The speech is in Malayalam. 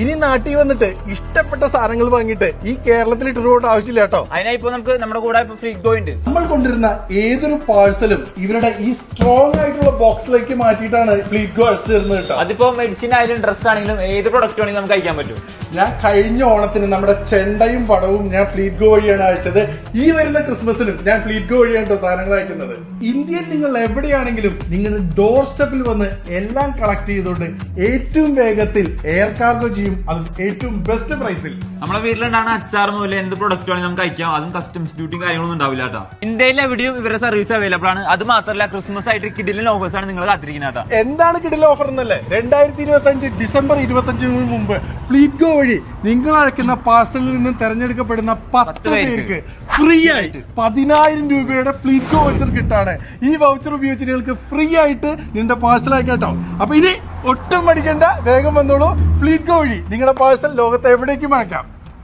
ഇനി നാട്ടിൽ വന്നിട്ട് ഇഷ്ടപ്പെട്ട സാധനങ്ങൾ വാങ്ങിയിട്ട് ഈ കേരളത്തിൽ ഇട്ടുകൊണ്ട് ആവശ്യമില്ല കേട്ടോ. അതിനാ ഇപ്പൊ നമുക്ക് നമ്മുടെ കൂടെ ഫ്ലിപ്കോ ഉണ്ട്. നമ്മൾ കൊണ്ടിരുന്ന ഏതൊരു പാഴ്സലും ഇവരുടെ ഈ സ്ട്രോങ് ആയിട്ടുള്ള ബോക്സിലേക്ക് മാറ്റിയിട്ടാണ് ഫ്ലിപ്കോ അയച്ചു തരുന്നത് കേട്ടോ. അതിപ്പോ മെഡിസിൻ ആയാലും ഡ്രസ് ആണെങ്കിലും ഏത് പ്രൊഡക്റ്റ് ആണെങ്കിലും നമുക്ക് അയക്കാൻ പറ്റും. ഞാൻ കഴിഞ്ഞ ഓണത്തിന് നമ്മുടെ ചെണ്ടയും പടവും ഞാൻ ഫ്ലിപ്കോ വഴിയാണ് അയച്ചത്. ഈ വരുന്ന ക്രിസ്മസിനും ഞാൻ ഫ്ലിപ്കോ വഴിയാണ് കേട്ടോ സാധനങ്ങൾ അയക്കുന്നത്. ഇന്ത്യയിൽ നിങ്ങൾ എവിടെയാണെങ്കിലും നിങ്ങളുടെ ഡോർ സ്റ്റെപ്പിൽ വന്ന് എല്ലാം കളക്ട് ചെയ്തുകൊണ്ട് ഏറ്റവും വേഗത്തിൽ എയർ കാർഗോ ചെയ്യും, അതും ഏറ്റവും ബെസ്റ്റ് പ്രൈസിൽ. നമ്മളെ വീട്ടിലുണ്ടാകുന്ന അച്ചാർ മുതൽ എന്ത് പ്രൊഡക്റ്റ് വേണമെങ്കിൽ നമുക്ക് അയക്കാം. അതും കസ്റ്റംസ് ഡ്യൂട്ടിയും കാര്യങ്ങളൊന്നും ഉണ്ടാവില്ല കേട്ടോ. ഇന്ത്യയിൽ എവിടെയും ഇവരുടെ സർവീസ് അവൈലബിൾ ആണ്. അത് മാത്രമല്ല ക്രിസ്മസ് ആയിട്ട് കിഡിലൻ ഓഫേഴ്സ് ആണ് നിങ്ങൾ കാത്തിരിക്കുന്നത് കേട്ടോ. എന്താണ് കിഡിലൻ ഓഫർ എന്നല്ലേ? 2025 ഡിസംബർ 25 മുമ്പ് ഫ്ലിപ്കോ വഴി നിങ്ങൾ അയക്കുന്ന പാർസലിൽ നിന്നും തെരഞ്ഞെടുക്കപ്പെടുന്ന 10 പേർക്ക് ഫ്രീ ആയിട്ട് 10,000 രൂപയുടെ ഫ്ലിപ്കോ വൗച്ചർ കിട്ടാണ്. ഈ വൗച്ചർ ഉപയോഗിച്ച് നിങ്ങൾക്ക് ഫ്രീ ആയിട്ട് നിങ്ങളുടെ പാർസൽ അയക്കാട്ടോ. അപ്പൊ ഇനി ഒട്ടും മടിക്കണ്ട, വേഗം വന്നോളൂ. ഫ്ലിപ്കോ വഴി നിങ്ങളുടെ പാർസൽ ലോകത്ത് എവിടേക്കും അയക്കാം.